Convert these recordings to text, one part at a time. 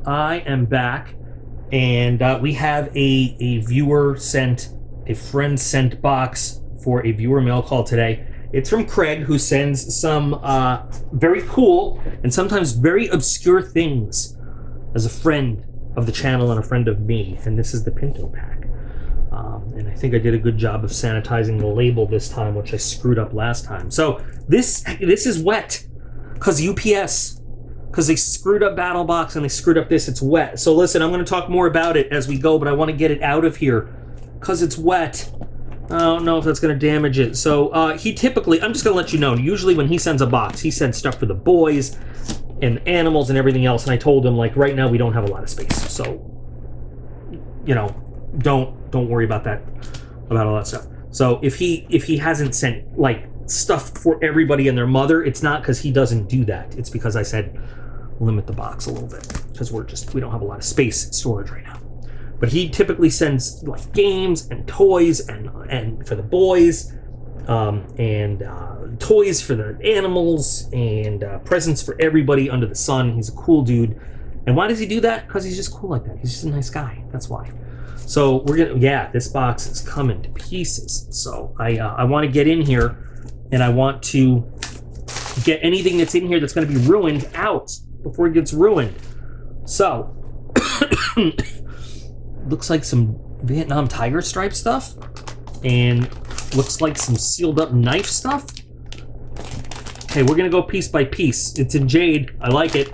I am back, and we have a viewer sent, a friend sent box for a viewer mail call today. It's from Craig, who sends some very cool and sometimes very obscure things as a friend of the channel and a friend of me. And this is the Pinto pack. And I think I did a good job of sanitizing the label this time, which I screwed up last time. So this is wet, because UPS. Because they screwed up BattleBox and they screwed up this, it's wet. So listen, I'm going to talk more about it as we go, but I want to get it out of here because it's wet. I don't know if that's going to damage it. So he typically, I'm just going to let you know, usually when he sends a box, he sends stuff for the boys and animals and everything else. And I told him, like, right now we don't have a lot of space. So, you know, don't worry about that, about all that stuff. So if he hasn't sent, like, stuff for everybody and their mother, it's not because he doesn't do that. It's because I said limit the box a little bit because we don't have a lot of space storage right now. But he typically sends like games and toys and for the boys, and toys for the animals, and presents for everybody under the sun. He's a cool dude. And why does he do that? Because he's just cool like that. He's just a nice guy. That's why. So this box is coming to pieces. So I want to get in here, and I want to get anything that's in here that's going to be ruined out before it gets ruined. So, looks like some Vietnam tiger stripe stuff, and looks like some sealed up knife stuff. Okay, we're going to go piece by piece. It's in jade. I like it.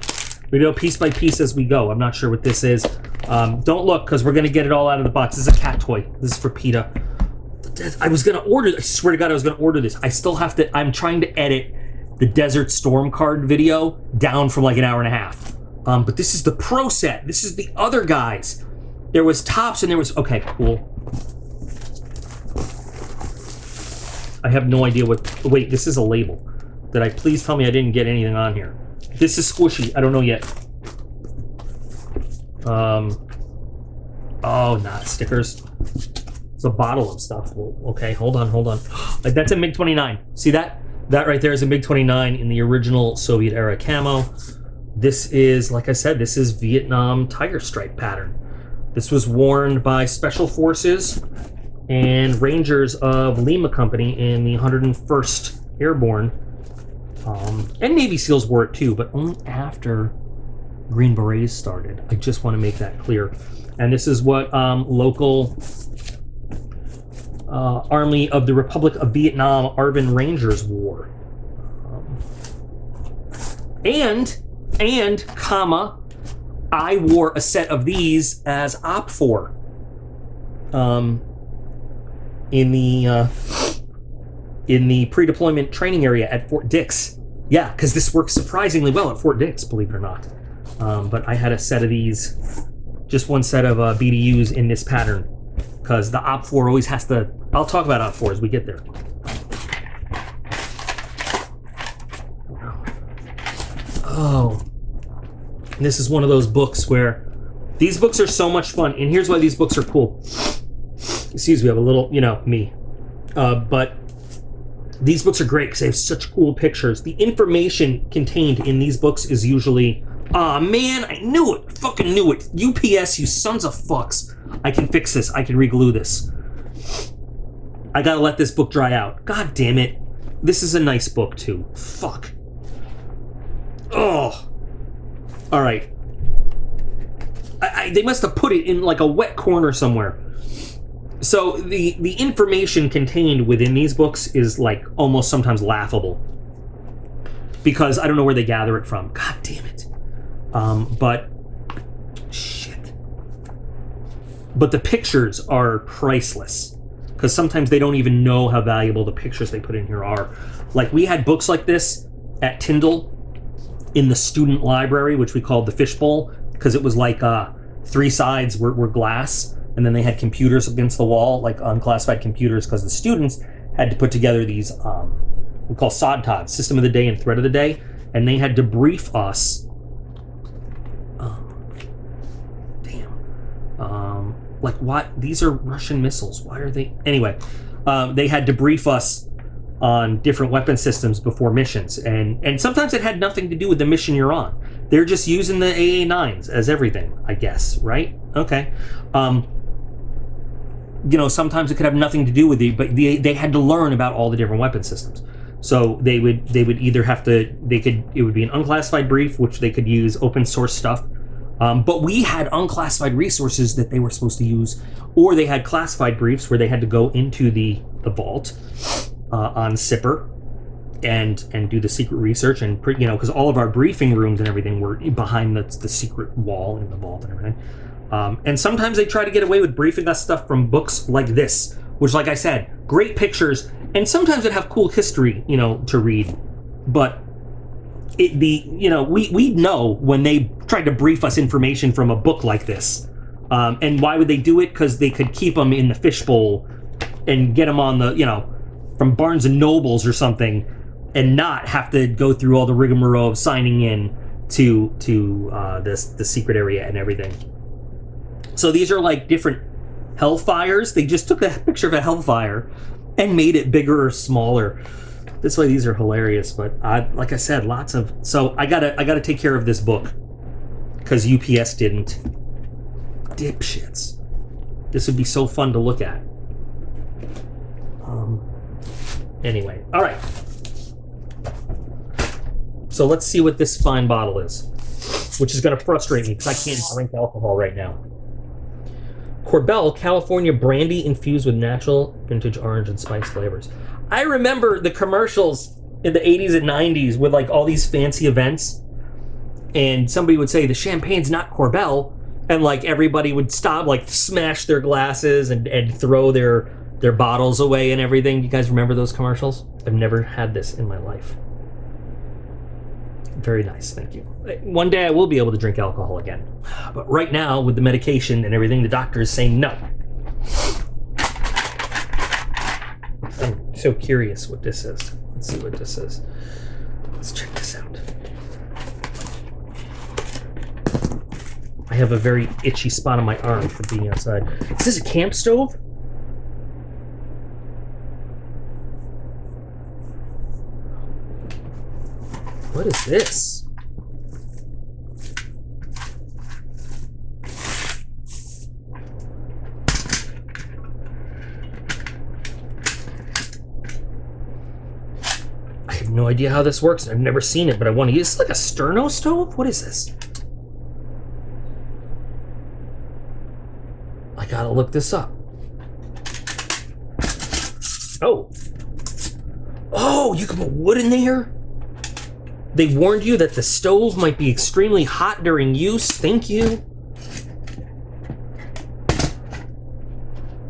We go piece by piece as we go. I'm not sure what this is. Don't look, because we're going to get it all out of the box. This is a cat toy. This is for PETA. I was going to order, I swear to God, I was going to order this. I still have to, I'm trying to edit the Desert Storm card video down from like an hour and a half. But this is the pro set. This is the other guys. There was tops and there was, okay, cool. I have no idea what, wait, this is a label. Did I please tell me I didn't get anything on here? This is squishy, I don't know yet. Oh, not stickers. It's a bottle of stuff. Okay, hold on. Like, that's a MiG-29. See that? That right there is a MiG-29 in the original Soviet era camo. This is, like I said, this is Vietnam tiger stripe pattern. This was worn by Special Forces and Rangers of Lima Company in the 101st Airborne. And Navy SEALs wore it too, but only after Green Berets started. I just want to make that clear. And this is what local Army of the Republic of Vietnam ARVN Rangers wore. And comma, I wore a set of these as OPFOR in the pre-deployment training area at Fort Dix. Yeah, because this works surprisingly well at Fort Dix, believe it or not. But I had a set of these, just one set of BDUs in this pattern, because the OPFOR always has to, I'll talk about OPFOR as we get there. Oh, this is one of those books where, these books are so much fun, and here's why these books are cool. Excuse me, I have a little, you know, me. But these books are great because they have such cool pictures. The information contained in these books is usually, aw, man, I knew it, fucking knew it. UPS, you sons of fucks. I can fix this, I can re-glue this. I gotta let this book dry out. God damn it. This is a nice book too. Fuck. Oh. Alright. They must have put it in like a wet corner somewhere. So the information contained within these books is like almost sometimes laughable. Because I don't know where they gather it from. God damn it. But shit. But the pictures are priceless. Because sometimes they don't even know how valuable the pictures they put in here are. Like, we had books like this at Tyndall in the student library, which we called the fishbowl, because it was like 3 sides were glass, and then they had computers against the wall, like unclassified computers, because the students had to put together these, we call SODTODs, System of the Day and Threat of the Day, and they had to brief us. Like, what? These are Russian missiles. Why are they? Anyway, they had to brief us on different weapon systems before missions, and sometimes it had nothing to do with the mission you're on. They're just using the AA9s as everything, I guess, right? Okay. You know, sometimes it could have nothing to do with it, but they had to learn about all the different weapon systems. So they would either have to, it would be an unclassified brief, which they could use open source stuff. But we had unclassified resources that they were supposed to use, or they had classified briefs where they had to go into the vault on Sipper and do the secret research, and you know, because all of our briefing rooms and everything were behind the secret wall in the vault and everything. And sometimes they try to get away with briefing us stuff from books like this, which, like I said, great pictures, and sometimes it have cool history, you know, to read. But we know when they tried to brief us information from a book like this. And why would they do it? Because they could keep them in the fishbowl and get them on the, you know, from Barnes and Nobles or something, and not have to go through all the rigmarole of signing in to the secret area and everything. So these are like different Hellfires. They just took a picture of a Hellfire and made it bigger or smaller. This way, these are hilarious. But like I said, lots of. So I gotta take care of this book because UPS didn't. Dipshits. This would be so fun to look at. Anyway, all right. So let's see what this fine bottle is, which is going to frustrate me because I can't drink alcohol right now. Corbel California brandy infused with natural vintage orange and spice flavors. I remember the commercials in the 80s and 90s with like all these fancy events, and somebody would say the champagne's not Corbel, and like everybody would stop, like smash their glasses and throw their bottles away and everything. You guys remember those commercials? I've never had this in my life. Very nice, thank you. One day I will be able to drink alcohol again. But right now, with the medication and everything, the doctor is saying no. I'm so curious what this is. Let's see what this is. Let's check this out. I have a very itchy spot on my arm for being outside. Is this a camp stove? What is this? I have no idea how this works. I've never seen it, but I want to use it. It's like a sterno stove? What is this? I gotta look this up. Oh. Oh, you can put wood in there? They warned you that the stove might be extremely hot during use. Thank you.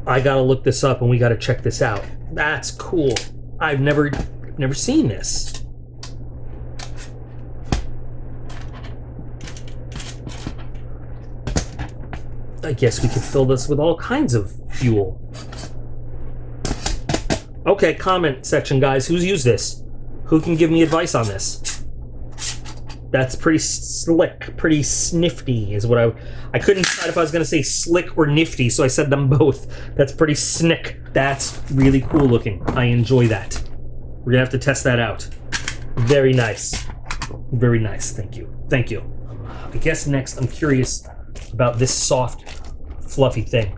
I gotta look this up and we gotta check this out. That's cool. I've never seen this. I guess we could fill this with all kinds of fuel. Okay, comment section, guys. Who's used this? Who can give me advice on this? That's pretty slick, pretty snifty is what I couldn't decide if I was going to say slick or nifty, so I said them both. That's pretty snick. That's really cool looking. I enjoy that. We're going to have to test that out. Very nice. Very nice. Thank you. Thank you. I guess next I'm curious about this soft, fluffy thing.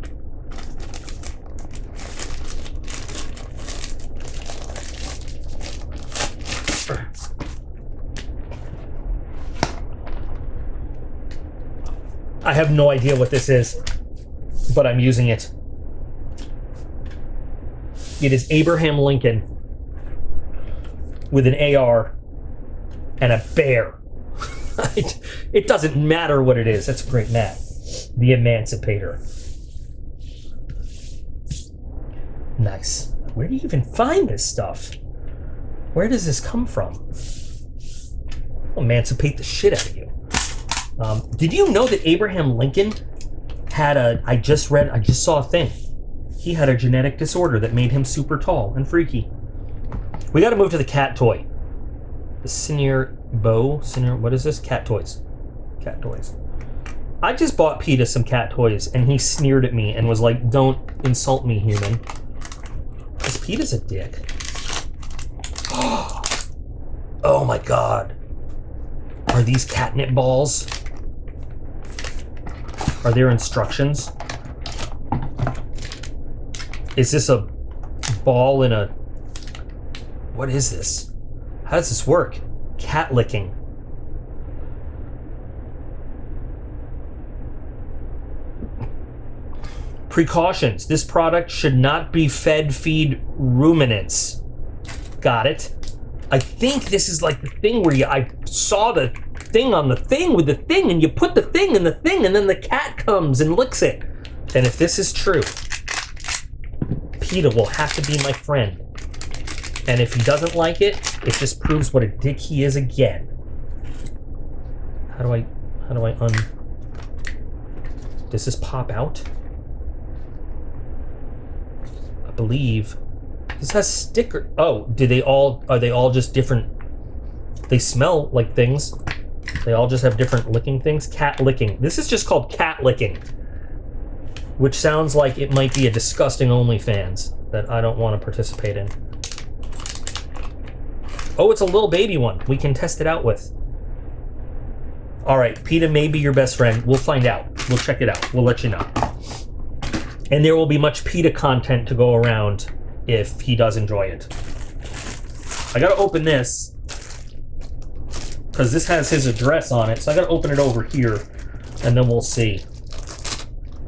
I have no idea what this is, but I'm using it. It is Abraham Lincoln with an AR and a bear. It doesn't matter what it is. That's a great map. The Emancipator. Nice. Where do you even find this stuff? Where does this come from? I'll emancipate the shit out of you. Did you know that Abraham Lincoln had I just saw a thing. He had a genetic disorder that made him super tall and freaky. We gotta move to the cat toy. The Senior, what is this? Cat toys. Cat toys. I just bought PETA some cat toys and he sneered at me and was like, don't insult me, human. Because PETA's a dick. Oh my god. Are these catnip balls? Are there instructions? Is this a ball in a... What is this? How does this work? Cat licking. Precautions. This product should not be feed ruminants. Got it. I think this is like the thing where I saw the thing on the thing with the thing, and you put the thing in the thing, and then the cat comes and licks it. And if this is true, PETA will have to be my friend. And if he doesn't like it, it just proves what a dick he is again. How do I Does this pop out? I believe this has sticker. Oh, are they all just different? They smell like things. They all just have different licking things. Cat licking. This is just called cat licking, which sounds like it might be a disgusting OnlyFans that I don't want to participate in. Oh, it's a little baby one. We can test it out with. All right, PETA may be your best friend. We'll find out. We'll check it out. We'll let you know. And there will be much PETA content to go around if he does enjoy it. I gotta open this because this has his address on it, so I gotta open it over here and then we'll see.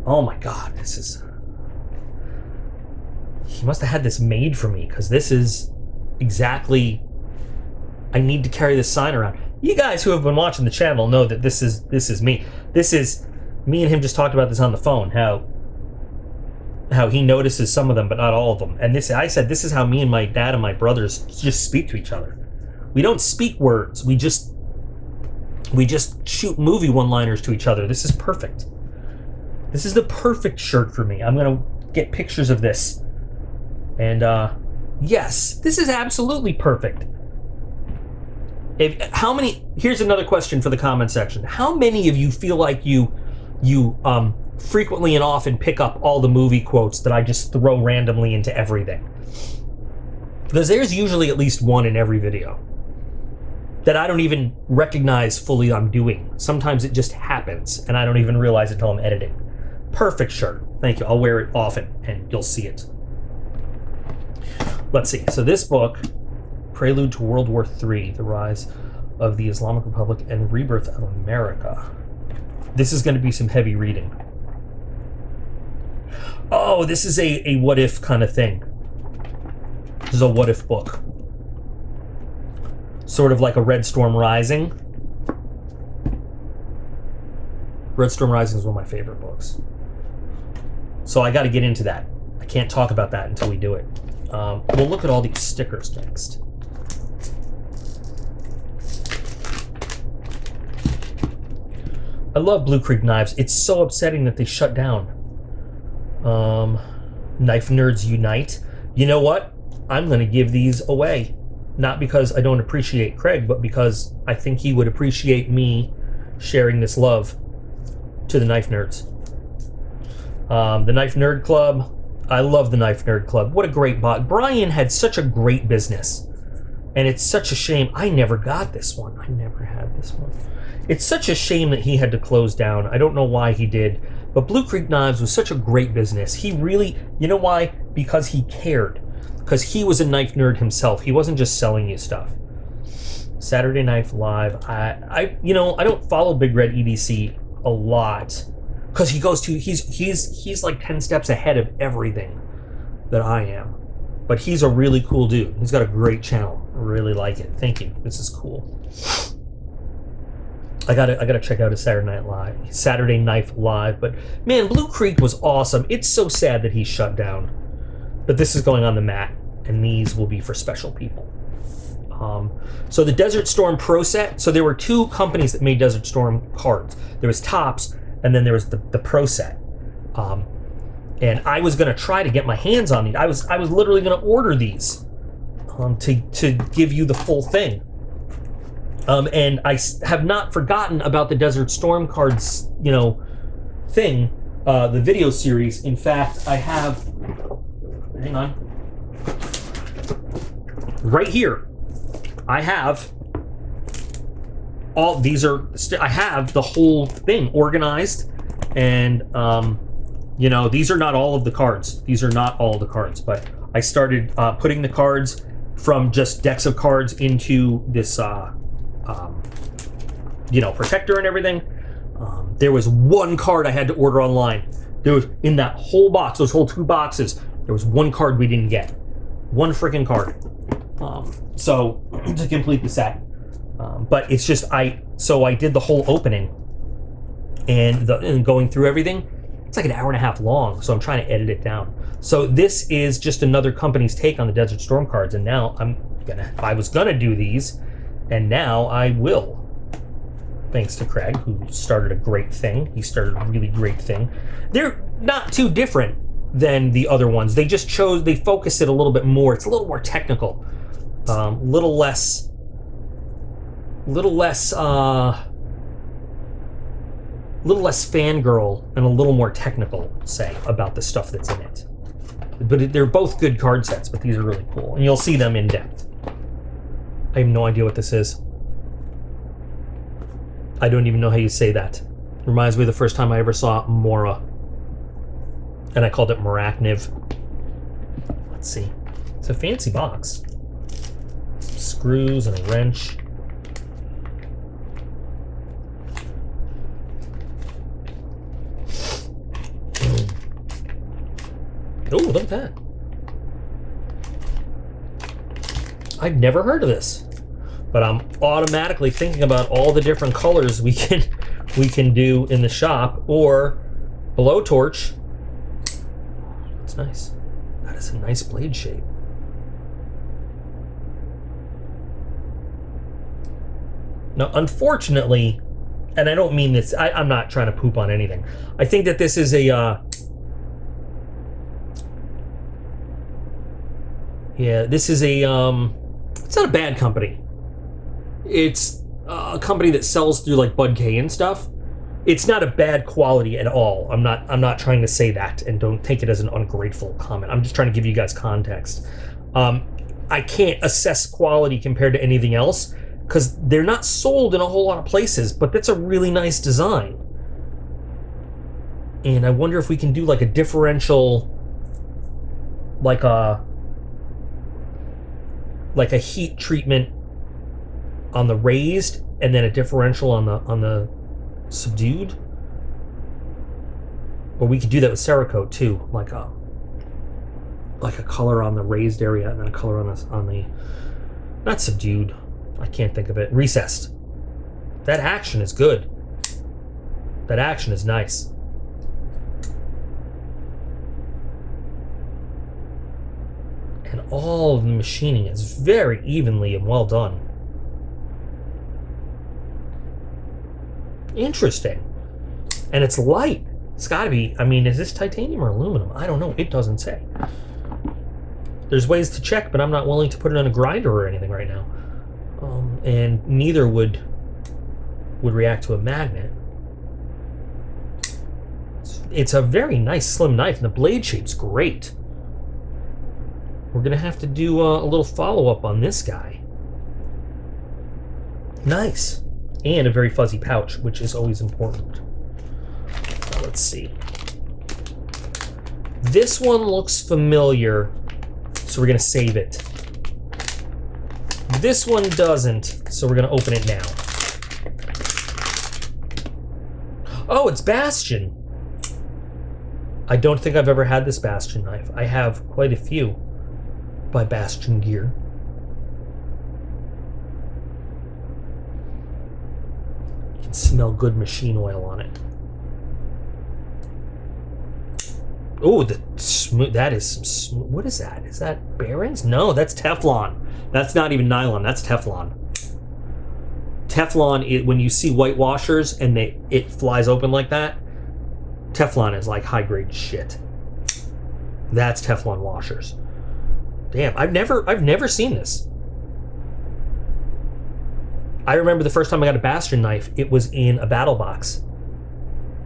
Oh my God, this is... He must have had this made for me because this is exactly... I need to carry this sign around. You guys who have been watching the channel know that this is me. This is me and him just talked about this on the phone, how he notices some of them but not all of them. And I said this is how me and my dad and my brothers just speak to each other. We don't speak words. We just shoot movie one-liners to each other. This is perfect. This is the perfect shirt for me. I'm gonna get pictures of this. And yes, this is absolutely perfect. Here's another question for the comment section. How many of you feel like you frequently and often pick up all the movie quotes that I just throw randomly into everything? Because there's usually at least one in every video that I don't even recognize fully I'm doing. Sometimes it just happens and I don't even realize it until I'm editing. Perfect shirt. Thank you. I'll wear it often and you'll see it. Let's see. So this book, Prelude to World War III, The Rise of the Islamic Republic and Rebirth of America. This is going to be some heavy reading. Oh, this is a what if kind of thing. This is a what if book. Sort of like a Red Storm Rising. Red Storm Rising is one of my favorite books. So I got to get into that. I can't talk about that until we do it. We'll look at all these stickers next. I love Blue Creek Knives. It's so upsetting that they shut down. Knife Nerds Unite. You know what? I'm going to give these away. Not because I don't appreciate Craig, but because I think he would appreciate me sharing this love to the Knife Nerds. The Knife Nerd Club. I love the Knife Nerd Club. What a great bot. Brian had such a great business. And it's such a shame. I never got this one. I never had this one. It's such a shame that he had to close down. I don't know why he did. But Blue Creek Knives was such a great business. He really, you know why? Because he cared. Because he was a knife nerd himself. He wasn't just selling you stuff. Saturday Knife Live. I don't follow Big Red EDC a lot. Because he's like 10 steps ahead of everything that I am. But he's a really cool dude. He's got a great channel. I really like it. Thank you. This is cool. I gotta check out his Saturday Knife Live. But man, Blue Creek was awesome. It's so sad that he shut down. But this is going on the mat, and these will be for special people. So the Desert Storm Pro Set. So there were two companies that made Desert Storm cards. There was Topps, and then there was the Pro Set. And I was gonna try to get my hands on these. I was literally gonna order these to give you the full thing. And I have not forgotten about the Desert Storm cards, thing, the video series. In fact, I have, hang on, right here, I have all these are, I have the whole thing organized, and you know, these are not all of the cards. These are not all of the cards, but I started putting the cards from just decks of cards into this, you know, protector and everything. There was one card I had to order online. There was, in that whole box, those whole 2 boxes, there was one card we didn't get. One freaking card. So to complete the set. But it's just, so I did the whole opening, and going through everything, it's like an hour and a half long, so I'm trying to edit it down. So this is just another company's take on the Desert Storm cards, and now I was gonna do these, and now I will. Thanks to Craig, who started a great thing. He started a really great thing. They're not too different than the other ones. They just they focused it a little bit more. It's a little more technical, little less fangirl and a little more technical, say, about the stuff that's in it. But they're both good card sets, but these are really cool, and you'll see them in depth. I have no idea what this is. I don't even know how you say that. Reminds me of the first time I ever saw Mora, and I called it Maracniv. Let's see. It's a fancy box. Some screws and a wrench. Oh, look at that. I've never heard of this, but I'm automatically thinking about all the different colors we can do in the shop, or blowtorch. That's nice. That is a nice blade shape. Now, unfortunately, and I don't mean this, I'm not trying to poop on anything. I think that this is a, this is a, it's not a bad company. It's a company that sells through like Bud K and stuff. It's not a bad quality at all. I'm not trying to say that, and don't take it as an ungrateful comment. I'm just trying to give you guys context. I can't assess quality compared to anything else because they're not sold in a whole lot of places, but that's a really nice design. And I wonder if we can do like a differential, like a heat treatment on the raised, and then a differential on the subdued. Or we could do that with Cerakote too, like a color on the raised area and then a color on the not subdued. I can't think of it. Recessed. That action is good. That action is nice. And all of the machining is very evenly and well done. Interesting. And it's light. It's gotta be, I mean, is this titanium or aluminum? I don't know. It doesn't say. There's ways to check, but I'm not willing to put it on a grinder or anything right now. And neither would react to a magnet. It's a very nice slim knife, and the blade shape's great. We're gonna have to do a little follow-up on this guy. Nice. And a very fuzzy pouch, which is always important. Let's see. This one looks familiar, so we're gonna save it. This one doesn't, so we're gonna open it now. Oh, it's Bastion. I don't think I've ever had this Bastion knife. I have quite a few by Bastion Gear. You can smell good machine oil on it. Oh, the smooth. That is some smooth. What is that? Is that Barons? No, that's Teflon. That's not even nylon. That's Teflon. Teflon, when you see white washers and it flies open like that, Teflon is like high grade shit. That's Teflon washers. Damn, I've never seen this. I remember the first time I got a Bastion knife, it was in a battle box.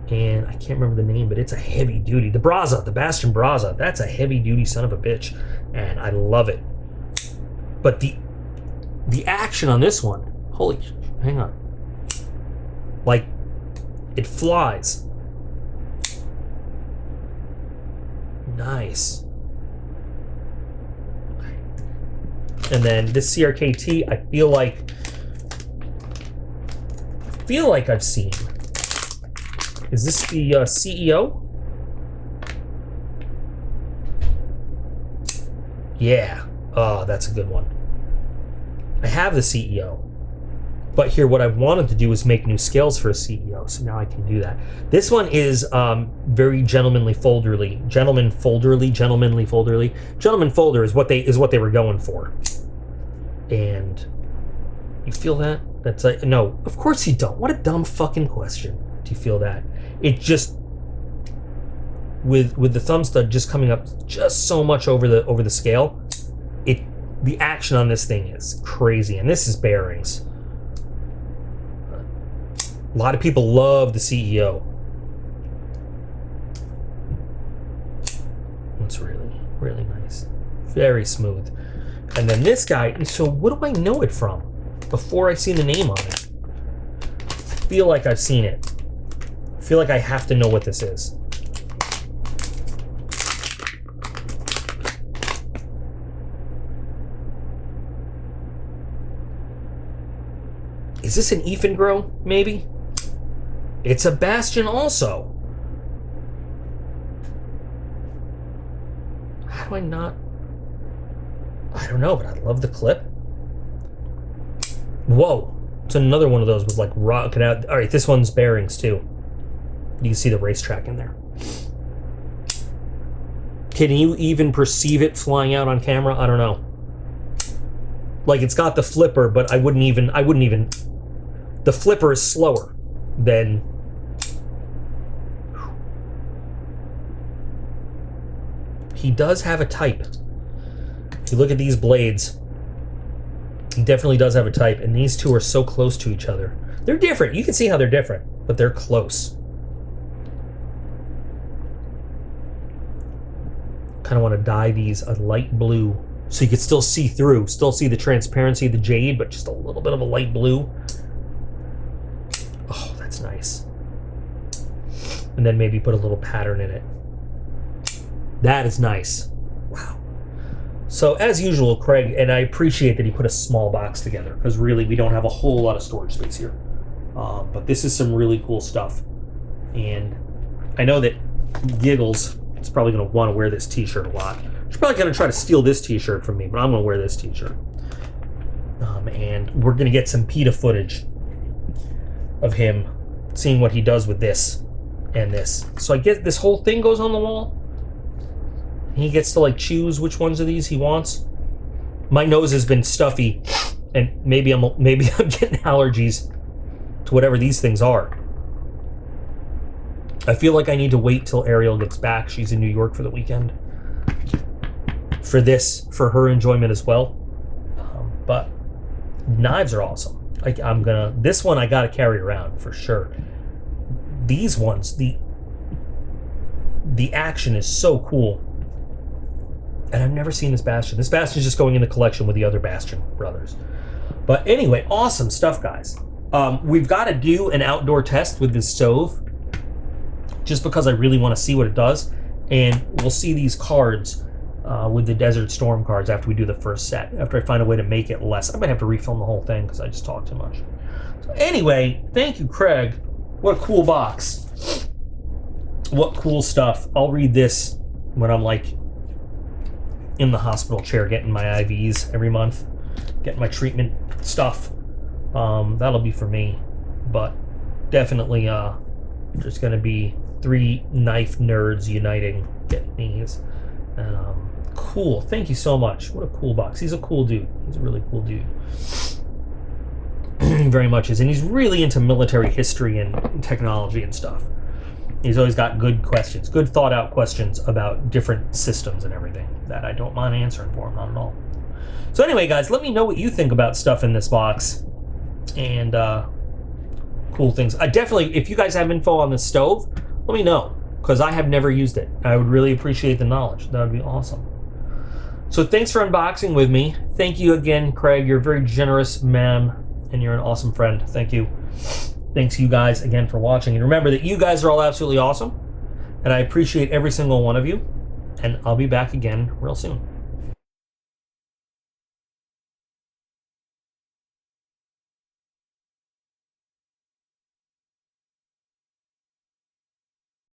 And I can't remember the name, but it's a heavy duty. The Braza, the Bastion Braza, that's a heavy duty son of a bitch. And I love it. But the action on this one, holy, hang on. Like, it flies. Nice. And then this CRKT, I feel like I've seen. Is this the CEO? Yeah. Oh, that's a good one. I have the CEO. But here, what I wanted to do is make new scales for a CEO, so now I can do that. This one is very gentlemanly folderly. Gentleman folder is what they were going for. And you feel that? That's like, no, of course you don't. What a dumb fucking question. Do you feel that? It just, with the thumb stud just coming up just so much over the scale, the action on this thing is crazy. And this is bearings. A lot of people love the CEO. It's really, really nice. Very smooth. And then this guy, so what do I know it from? Before I see the name on it. I feel like I've seen it. I feel like I have to know what this is. Is this an Ephengro, maybe? It's a Bastion also. How do I not? I don't know, but I love the clip. Whoa. It's another one of those with like rocking out. All right, this one's bearings too. You can see the racetrack in there. Can you even perceive it flying out on camera? I don't know. Like, it's got the flipper, but I wouldn't even. The flipper is slower than. He does have a type. If you look at these blades, he definitely does have a type, and these two are so close to each other. They're different. You can see how they're different, but they're close. Kind of want to dye these a light blue so you could still see through, still see the transparency of the jade, but just a little bit of a light blue. Oh, that's nice. And then maybe put a little pattern in it. That is nice. Wow. So as usual, Craig, and I appreciate that he put a small box together, because really we don't have a whole lot of storage space here. But this is some really cool stuff. And I know that Giggles is probably going to want to wear this t-shirt a lot. She's probably going to try to steal this t-shirt from me, but I'm going to wear this t-shirt. And we're going to get some PETA footage of him seeing what he does with this and this. So I guess this whole thing goes on the wall. He gets to like choose which ones of these he wants. My nose has been stuffy, and maybe I'm getting allergies to whatever these things are. I feel like I need to wait till Ariel gets back. She's in New York for the weekend. For her enjoyment as well. But knives are awesome. This one I gotta carry around for sure. These ones, the action is so cool. And I've never seen this Bastion. This Bastion is just going in the collection with the other Bastion brothers. But anyway, awesome stuff, guys. We've got to do an outdoor test with this stove, just because I really want to see what it does. And we'll see these cards with the Desert Storm cards after we do the first set. After I find a way to make it less. I might have to refilm the whole thing because I just talk too much. So anyway, thank you, Craig. What a cool box. What cool stuff. I'll read this when I'm like in the hospital chair getting my IVs every month, getting my treatment stuff. That'll be for me, but definitely there's gonna be 3 knife nerds uniting, getting these. Cool, thank you so much. What a cool box. He's a cool dude. He's a really cool dude. Very much is, and he's really into military history and technology and stuff. He's always got good questions, good thought out questions about different systems and everything that I don't mind answering for him, not at all. So anyway, guys, let me know what you think about stuff in this box and cool things. I definitely, if you guys have info on the stove, let me know, because I have never used it. I would really appreciate the knowledge. That would be awesome. So thanks for unboxing with me. Thank you again, Craig. You're a very generous man, and you're an awesome friend. Thank you. Thanks you guys again for watching. And remember that you guys are all absolutely awesome. And I appreciate every single one of you. And I'll be back again real soon.